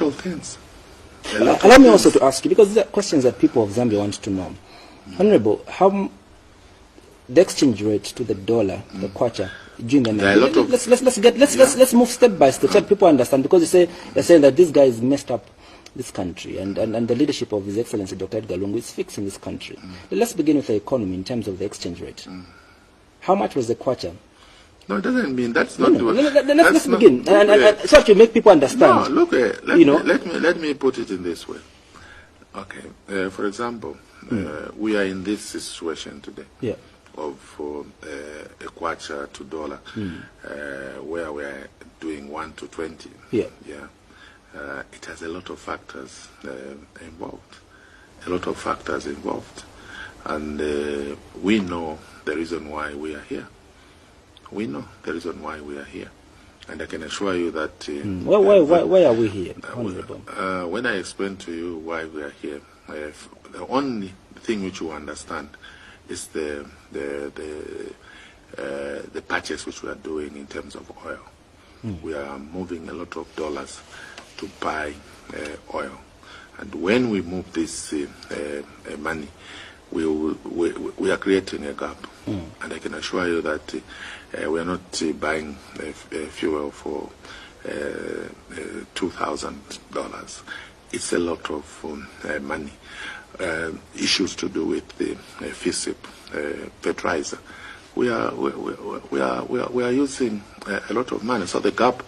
of things. Allow me also to ask you, because these are questions that people of Zambia want to know. Honorable, how the exchange rate to the dollar, the kwacha, during the night. Let's move step by step so people understand, because you're saying that this guy has messed up this country, and the leadership of His Excellency Dr. Edgar Lungu is fixing this country. Let's begin with the economy in terms of the exchange rate. How much was the kwacha? No, it doesn't mean that's not. Let's begin, and so to make people understand. No, look, let me put it in this way. Okay, for example, we are in this situation today. Yeah. Of a kwacha to dollar, where we are doing 1 to 20. Yeah. Yeah. It has a lot of factors involved. A lot of factors involved, and we know the reason why we are here. We know the reason why we are here, and I can assure you that. Why are we here, Honorable? When I explain to you why we are here, the only thing which you understand is the purchase which we are doing in terms of oil. We are moving a lot of dollars to buy oil, and when we move this money, we are creating a gap. And I can assure you that we are not buying fuel for $2,000. It's a lot of money. Issues to do with the FISIP, fertilizer. We are using a lot of money, so the gap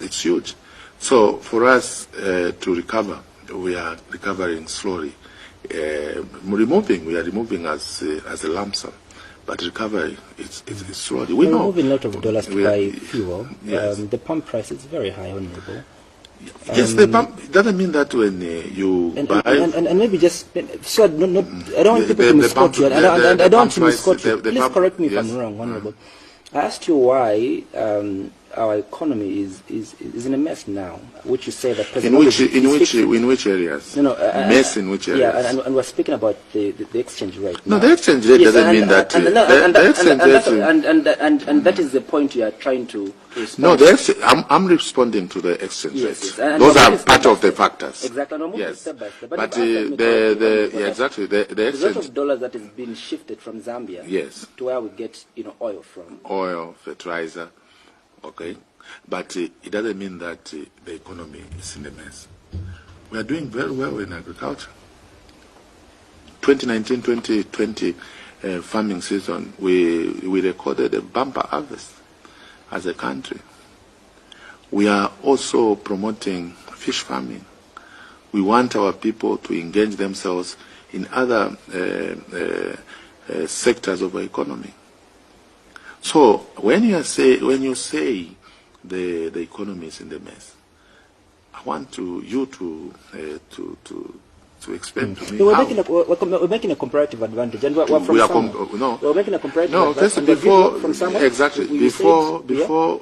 it's huge. So for us to recover, we are recovering slowly. We are removing as a lump sum, but recovery it's slowly. We're removing a lot of dollars to buy fuel. Yes. The pump price is very high, Honorable. Yes, the pump. It doesn't mean that when you buy and maybe just so I don't want people to misquote you. I don't want to misquote you. Please correct me if I'm wrong, Honorable. I asked you why our economy is in a mess now, which you say that in which areas? No, mess in which areas? Yeah, and we're speaking about the exchange rate. No, the exchange rate doesn't mean that. And that is the point you are trying to No, respond. I'm responding to the exchange rate. Yes. Those are part of the factors. Exactly. No, yes. Step by step. But the exchange. There's a lot of dollars that is being shifted from Zambia. Yes. To where we get oil from. Oil, fertilizer. Okay, but it doesn't mean that the economy is in a mess. We are doing very well in agriculture. 2019-2020 farming season, we recorded a bumper harvest as a country. We are also promoting fish farming. We want our people to engage themselves in other sectors of our economy. So when you say the economy is in the mess, I want you to explain to me we're making a comparative advantage, and we're from we're making a comparative advantage.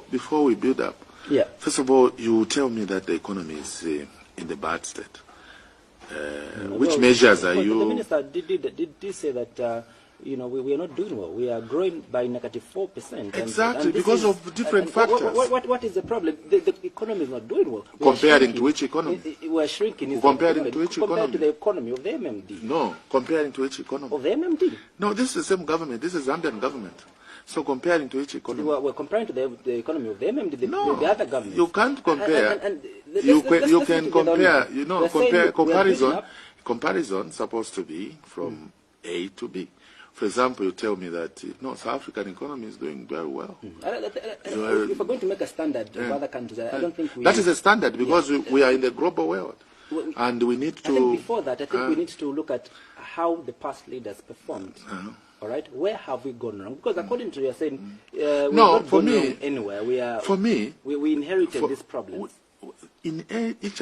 Before we build up. Yeah. First of all, you tell me that the economy is in the bad state. Which measures are you? The minister did say that. We are not doing well. We are growing by -4%. Exactly, because of different factors. What is the problem? The economy is not doing well. Comparing to which economy? We are shrinking. Comparing to which economy? Compared to the economy of the MMD. No, comparing to which economy? Of the MMD. No, this is the same government. This is Zambian government. So comparing to which economy? We're comparing to the economy of the MMD, the other government. You can't compare. You can compare. Comparison supposed to be from A to B. For example, you tell me that South African economy is doing very well. If we're going to make a standard of other countries, I don't think that is a standard because we are in the global world, and we need to. I think before that, we need to look at how the past leaders performed. All right, where have we gone wrong? Because according to you, you're saying we're not going wrong anywhere. We inherited these problems. In each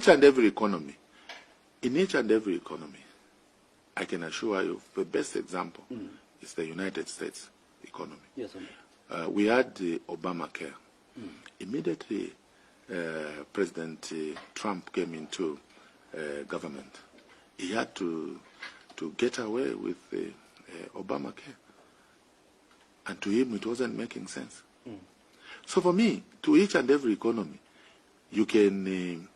and every economy, I can assure you the best example is the United States economy. Yes, we had the Obamacare. Immediately, President Trump came into government. He had to get away with Obamacare. And to him, it wasn't making sense. So for me, to each and every economy, You can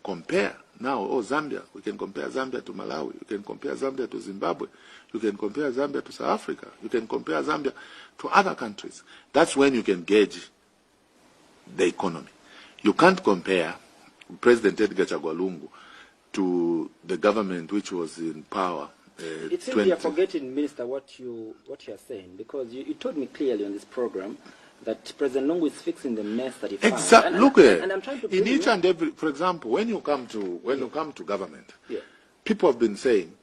compare now, Zambia. We can compare Zambia to Malawi. You can compare Zambia to Zimbabwe. You can compare Zambia to South Africa. You can compare Zambia to other countries. That's when you can gauge the economy. You can't compare President Edgar Chagwa Lungu to the government which was in power. It seems you are forgetting, Minister, what you are saying, because you told me clearly on this program that President Lungu is fixing the mess that he found. Exactly. Look at and I'm trying to in each and every. For example, when you come to government, people have been saying,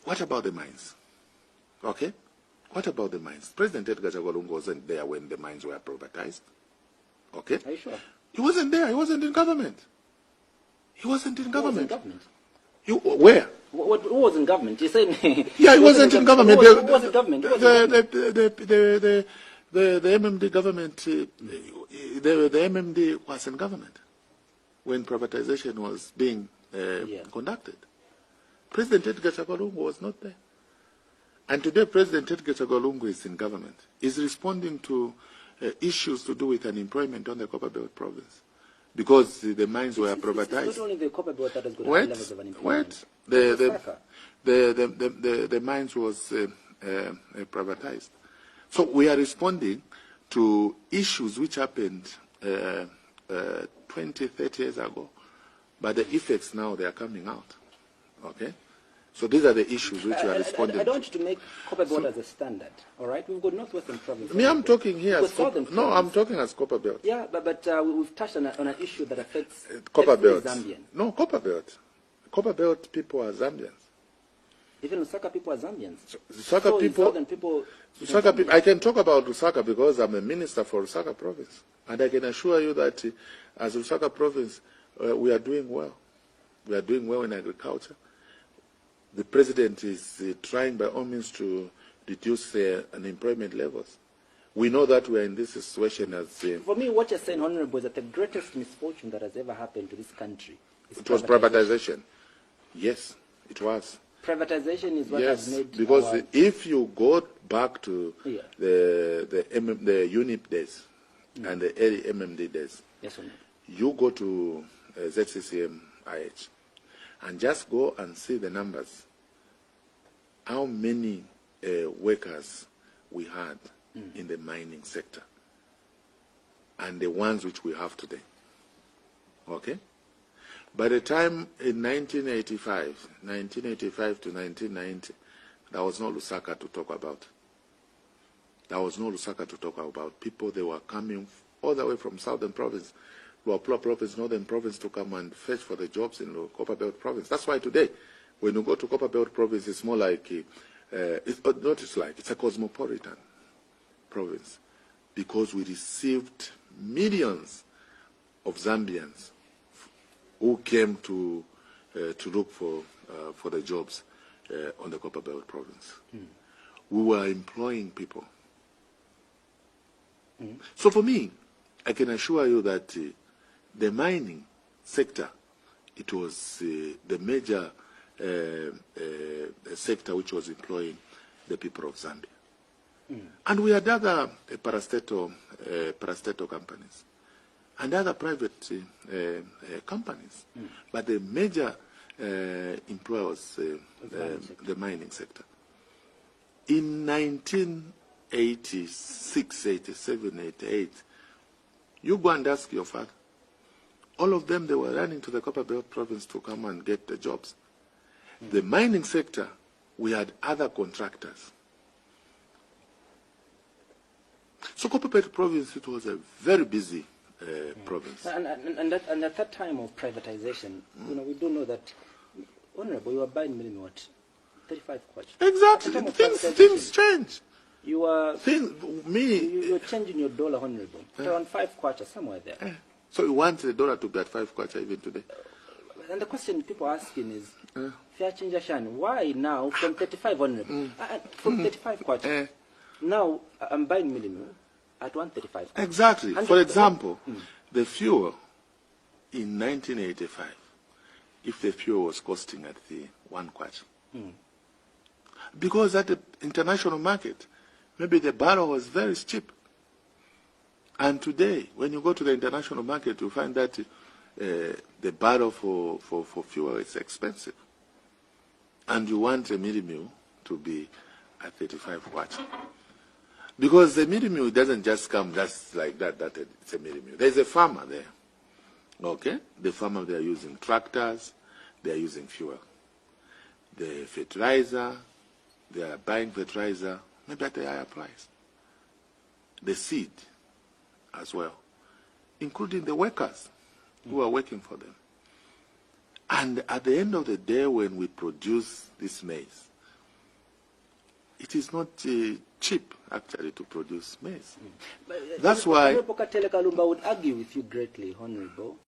"What about the mines?" Okay, what about the mines? President Edgar Chagwa Lungu wasn't there when the mines were privatized. Okay, are you sure? He wasn't there. He wasn't in government. He wasn't in government. Who was in government? Where? Who was in government? You said. Yeah, he wasn't in government. Who was in government? The MMD government, the MMD was in government when privatization was being conducted. President Edgar Chagwa Lungu was not there. And today, President Edgar Chagwa Lungu is in government. He's responding to issues to do with unemployment on the Copperbelt province because the mines were privatized. It's not only the Copperbelt that has got high levels of unemployment. The mines was privatized. So we are responding to issues which happened 20, 30 years ago, but the effects now, they are coming out. Okay? So these are the issues which we are responding to. I don't want you to make Copperbelt as a standard, all right? We've got Northwestern Province. I'm talking here as I'm talking as Copperbelt. Yeah, but we've touched on an issue that affects Copperbelt. Zambian. No, Copperbelt. Copperbelt people are Zambians. Even Lusaka people are Zambians. Lusaka people. I can talk about Lusaka because I'm a minister for Lusaka province. And I can assure you that as Lusaka province, we are doing well. We are doing well in agriculture. The president is trying by all means to reduce unemployment levels. We know that we are in this situation as... For me, what you're saying, Honorable, is that the greatest misfortune that has ever happened to this country is was privatization. Yes, it was. Privatization is what has made... Because if you go back to the UNIP days and the early MMD days, you go to ZCCM IH and just go and see the numbers, how many workers we had in the mining sector and the ones which we have today. Okay? By the time in 1985 to 1990, there was no Lusaka to talk about. There was no Lusaka to talk about. People, they were coming all the way from Southern Province, Luapula Province, Northern Province to come and fetch for the jobs in the Copperbelt Province. That's why today, when you go to Copperbelt Province, it's more like, it's a cosmopolitan province because we received millions of Zambians who came to look for the jobs on the Copperbelt province. We were employing people. So for me, I can assure you that the mining sector, it was the major sector which was employing the people of Zambia. And we had other parastatal companies and other private companies. But the major employer was the mining sector. In 1986, 87, 88, you go and ask your father. All of them, they were running to the Copperbelt province to come and get the jobs. The mining sector, we had other contractors. So Copperbelt province, it was a very busy province. And at that time of privatization, we do know that, Honorable, you were buying minimum what? 35 kwacha. Exactly. Things change. You were you're changing your dollar, Honorable. Around 5 kwacha, somewhere there. So you want the dollar to be at 5 kwacha even today? And the question people are asking is, fair change Ashan, why now from 35, Honorable? From 35 kwacha. Now I'm buying minimum at 135. Exactly. For example, the fuel in 1985, if the fuel was costing at the 1 kwacha, because at the international market, maybe the barrel was very cheap. And today, when you go to the international market, you find that the barrel for fuel is expensive. And you want a mini mill to be at 35 watts. Because the mini mill doesn't just come just like that, it's a mini mill. There's a farmer there. Okay? The farmer, they are using tractors, they are using fuel. The fertilizer, they are buying fertilizer, maybe at a higher price. The seed as well, including the workers who are working for them. And at the end of the day, when we produce this maize, it is not cheap, actually, to produce maize. That's why... Honorable Katele Kalumba would argue with you greatly, Honorable.